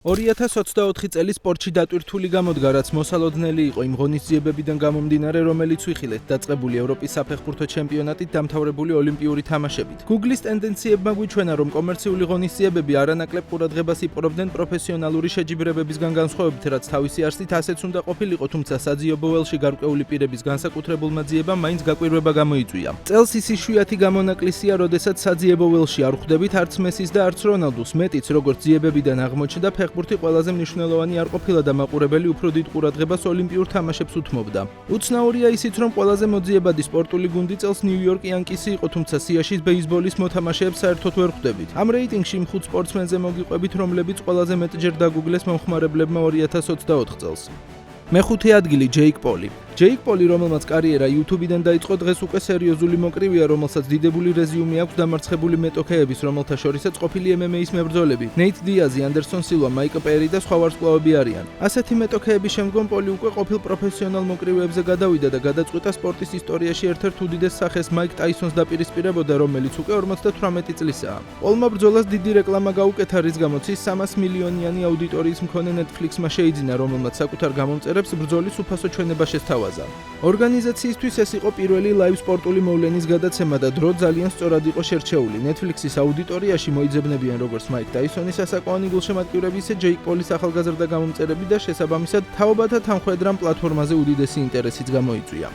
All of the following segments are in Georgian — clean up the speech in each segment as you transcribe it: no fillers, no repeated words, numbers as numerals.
2024 წელი სპორტში დატვირთული გამოდგა, რაც მოსალოდნელი იყო იმ ღონისძიებებიდან გამომდინარე, რომელიც ვიხილეთ დაწყებული ევროპის საფეხბურთო ჩემპიონატით დამთავრებული ოლიმპიური თამაშებით. Google-ის ტენდენციებმა გვიჩვენა, რომ კომერციული ღონისძიებები არანაკლებ ყურადღებას იპყრობდნენ პროფესიონალური შეჯიბრებებისგან განსხვავებით, რაც თავისი არსით ასეც უნდა ყოფილიყო, თუმცა საძიებო ველში გარკვეული პირების განსაკუთრებულმა ძიებამ მაინც გაკვირვება გამოიწვია. წელს ის იშვიათი გამონაკლისია, როდესაც საძიებო ველში არ ხვდებით არც მესის და არც რონალდუს, მეტიც როგორც ძიებებიდან აღმოჩნდა, ფეხბურთი ყველაზე მნიშვნელოვანი არ ყოფილა და მაყურებელი უფრო დიდ ყურადღებას ოლიმპიურ თამაშებს უთმობდა. უცნაურია ისიც, რომ ყველაზე მოძიებადი სპორტული გუნდი წელს ნიუ-იორკ იანკისი იყო, თუმცა სიაშის ბეისბოლის მოთამაშეებს საერთოდ ვერ ხვდებით. ამ რეიტინგში იმ 5 სპორტსმენზე მოგიყვებით, რომლებიც ყველაზე მეტჯერ დაგუგლეს მომხმარებლებმა 2024 წელს. მეხუთე ადგილი ჯეიკ პოლი. ჯეიკ პოლი, რომელმაც კარიერა YouTube-დან დაიწყო, დღეს უკვე სერიოზული მოკრივია, რომელსაც დიდებული რეზიუმე აქვს დამარცხებული მეტოქეების, რომელთა შორისაც ყოფილი MMA-ის მებრძოლები, ნეით დიაზი, anderson silva, მაიკ პერი და სხვა ვარსკვლავები არიან. ასეთი მეტოქეების შემდგომ პოლი უკვე ყოფილ პროფესიონალ მოკრივეებზე გადავიდა და გადაწყვიტა სპორტის ისტორიაში ერთ-ერთ უდიდეს სახეს მაიკ ტაისონს დაპირისპირებოდა, რომელიც უკვე 58 წლისაა. პოლმა ბრძოლას დიდი რეკლამა გაუკეთა, რის გამოც ის 300 მილიონიანი აუდიტორიის მქონე Netflix-მა შეიძინა, რომელმაც საკუთარ გამომწერებს ბრძოლის უფასო ჩვენება შესთავაზა. ორგანიზაციისთვის ეს იყო პირველი ლაივ სპორტული მოვლენის გადაცემა და დრო ძალიან სწორად იყო შერჩეული. Netflix-ის აუდიტორიაში მოიძებნებიან როგორც მაიკ ტაისონის ასაკოვანი გულშემატკივრები, ისე ჯეიკ პოლის ახალგაზრდა გამომწერები და შესაბამისად თაობათა თანხმედრამ პლატფორმაზე უდიდესი ინტერესიც გამოიწვია.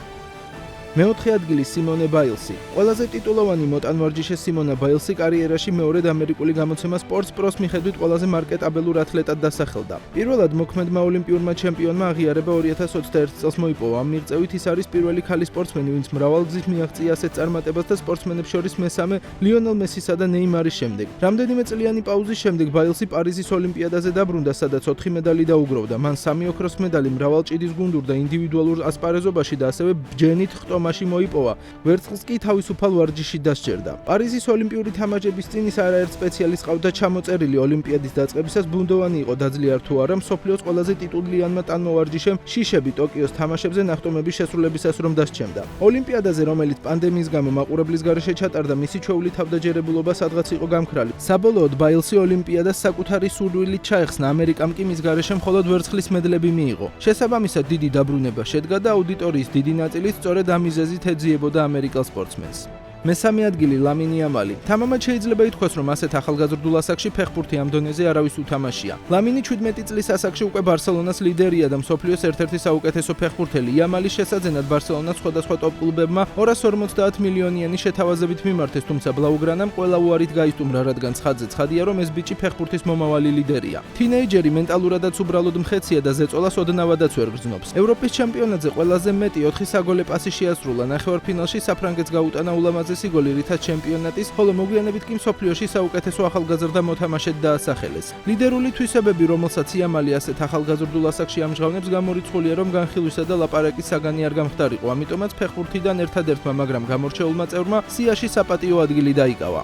მეოთხე ადგილი სიმონე ბაილსი. ყველაზე ტიტულოვანი მოტანვარჯიშე სიმონა ბაილსი კარიერაში მეორედ ამერიკული გამოცემა Sports Pro-ს მიხედვით ყველაზე მარკეტაბელურ ათლეტად დასახელდა. პირველად მოქმედმა ოლიმპიურმა ჩემპიონმა აღიარება 2021 წელს მოიპოვა. ამ მიღწევით ის არის პირველი ქალი სპორტსმენი, ვინც მრავალგზით მიაღწია ასეთ წარმატებას და სპორტსმენებს შორის მესამე ლიონელ მესისა და ნეიმარის შემდეგ. რამდენიმე წლიანი პაუზის შემდეგ ბაილსი პარიზის ოლიმპიადაზე დაბრუნდა, სადაც 4 медალი დაუგროვდა. მან 3 ოქროს медალი, მრავალჭიდის გუნდურ და ინდივიდუალურ ასპარეზობაში და ასევე ბჯენით ხტომაში მოიპოვა. ვერცხლს კი თავისუფალ ვარჯიში დასჯერდა. პარიზის ოლიმპიური თამაშების წინ ის არაერთ სპეციალისტს ყავდა ჩამოწერილი. ოლიმპიადის დაწყებისას ბუნდოვანი იყო დაძლია თუ არა მსოფლიოს ყველაზე ტიტულიანმა ტანმოვარჯიშემ შიშები ტოკიოს თამაშებზე ნახტომების შესრულებისას რომ დასჩემდა. ოლიმპიადაზე, რომელიც პანდემიის გამო მაყურებლის გარეშე ჩატარდა, მისი ჩვეული თავდაჯერებულობა სადღაც იყო გამქრალი. საბოლოოდ ბაილსი ოლიმპიადას საკუთარი სურვილით ჩაეხსნა, ამერიკამ კი მის გარეშე მხოლოდ ვერცხლის მედლები მიიღო. შესაბამისად დიდი დაბრუნება შედგა და აუდიტორიის დიდი ნაწილი სწორედ ამ მიზეზით ეძიებოდა ამერიკელ სპორტსმენს. მესამე ადგილი ლამინი ამალი. თამამად შეიძლება ითქვას, რომ ასეთ ახალგაზრდულ ასაკში ფეხბურთი ამ დონეზე არავის უთამაშია. ლამინი 17 წლის ასაკში უკვე ბარსელონას ლიდერია და მსოფლიოს ერთ-ერთი საუკეთესო ფეხბურთელი. ამალის შესაძენად ბარსელონას სხვადასხვა ტოპ კლუბებმა 250 მილიონიანი შეთავაზებით მიმართეს, თუმცა ბლაუგრანამ ყველა უარით გაისტუმრა, რადგან ცხადზე ცხადია, რომ ეს ბიჭი ფეხბურთის მომავალი ლიდერია. თინეიჯერი მენტალურადაც უბრალოდ მხეცია და ზეწოლას ოდნავადაც ვერ გრძნობს. ევროპის ჩემპიონატზე ყველაზე მეტი 4 საგოლე პასი შეასრულა. ნახევარფინალში საფრანგეთს გაუტანა ულამაზესი გოლი, რითაც ჩემპიონატის, ხოლო მოგვიანებით კი მსოფლიოში საუკეთესო ახალგაზრდა მოთამაშედ დაასახელეს. ლიდერული თვისებები, რომელსაც იამალი ასეთ ახალგაზრდულ ასაკში ამჟღავნებს, გამორიცხულია, რომ განხილვისა და ლაპარაკის საგანი არ გამხდარიყო. ამიტომაც ფეხბურთიდან ერთადერთმა, მაგრამ გამორჩეულმა წევრმა სიაში საპატიო ადგილი დაიკავა.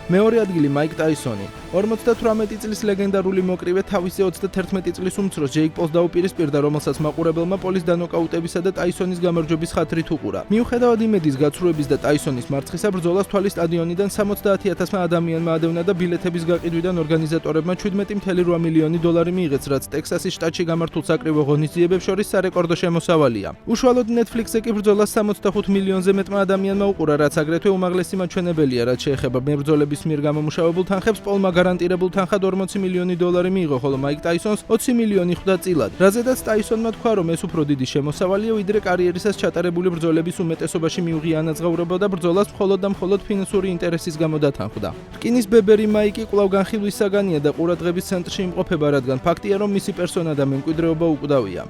მეორე ადგილი მაიკ ტაისონი. 58 წლის ლეგენდარული მოკრივე თავისი 31 წლის უმცროს ჯეიკ პოლს დაუპირისპირდა, რომელსაც მაყურებელმა პოლის დანოკაუტებისა და ტაისონის გამარჯვების ხათრით უყურა. მიუხედავად იმედის გაცრუების და ტაისონის მარცხისა, ბრძოლას თვალის სტადიონიდან 70,000 ადამიანმა ადევნა და ბილეთების გაყიდვიდან ორგანიზატორებმა 17.8 მილიონი დოლარი მიიღეს, რაც ტექსასის შტატში გამართულ საკრივო ღონისძიებებს შორის სარეკორდო შემოსავალია. უშუალოდ Netflix-ზე კი ბრძოლას 65 მილიონზე მეტმა ადამიანმა უყურა, რაც აგრეთვე უმაღლესი მაჩვენებელია, რაც შეეხება მებრძოლების მიერ გამომუშავებულ თანხებს. პოლმა გარანტირებულ თანხად 40 მილიონი დოლარი მიიღო, ხოლო მაიკ ტაისონს 20 მილიონი ხვდა წილად. რაზედაც ტაისონმა თქვა, რომ ეს უფრო დიდი შემოსავალია, ვიდრე კარიერისას ჩატარებული ბრძოლების უმეტესობაში მიუღია ანაზღაურება და ბრძოლას მხოლოდ და მხოლოდ ფინანსური ინტერესის გამო დათანხმდა. რკინის ბებერი მაიკი კვლავ განხილვის საგანია და ყურადღების ცენტრში იმყოფება, რადგან ფაქტია, რომ მისი პერსონა და მემკვიდრეობა უკვდავია.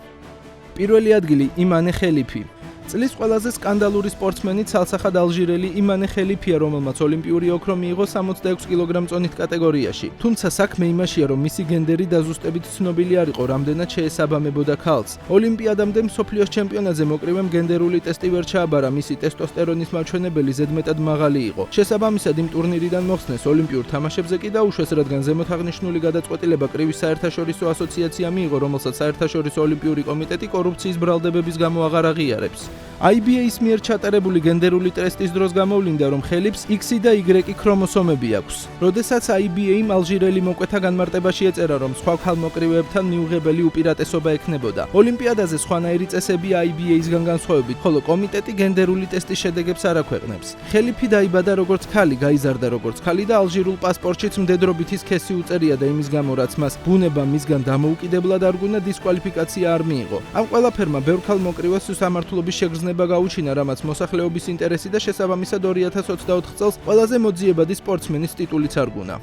პირველი ადგილი იმანე ხელიფი. წლის ყველაზე სკანდალური სპორტსმენი ცალსახად ალჟირელი იმანე ხელიფია, რომელმაც ოლიმპიური ოქრო მიიღო 66 კილოგრამ წონით კატეგორიაში. თუმცა საქმე იმაშია, რომ მისი გენდერი დაზუსტებით ცნობილი არ იყო, რამდენად შეესაბამებოდა ქალს. ოლიმპიადამდე მსოფლიოს ჩემპიონატზე მოკრივემ გენდერული ტესტი ვერ ჩააბარა, მისი ტესტოსტერონის მაჩვენებელი ზედმეტად მაღალი იყო. შესაბამისად იმ ტურნირიდან მოხსნეს ოლიმპიურ თამაშებზე კი დაუშვეს, რადგან ზემოთაღნიშნული გადაწყვეტილება კრივის საერთაშორისო ასოციაცია მიიღო, რომელსაც საერთაშორისო ოლიმპიური კომიტეტი კორუფციის ბრალდებების გამო აღარ აღიარებს. IBA-ის მიერ ჩატარებული გენდერული ტესტის დროს გამოვლინდა, რომ ხელებს X და Y ქრომოსომები აქვს. როდესაც IBA-მ ალჟირელი მოკვეთა განმარტებაში ეწერა, რომ სხვა ქალმოკრივეებთან მიუღებელი უპირატესობა ექნებოდა. ოლიმპიადაზე სხვანაირი წესები IBA-ისგან განსხვავებით, ხოლო კომიტეტი გენდერული ტესტის შედეგებს არ აქვეყნებს. ხელიფი დაიბადა როგორც ქალი, გაიზარდა როგორც ქალი და ალჟირულ პასპორტშიც მდედრობითი სქესი უწერია და იმის გამო, რაც მას ბუნება მისგან დამოუკიდებლად არ გუნა, დისკვალიფიკაცია არ მიიღო. ამ ყველაფერმა ბევრ ქალმოკრივეს სამართლობის შეგრძნება გაუჩინა, რამაც მოსახლეობის ინტერესი და შესაბამისად 2024 წელს ყველაზე მოძიებადი სპორტსმენის ტიტულიც არ გუნა.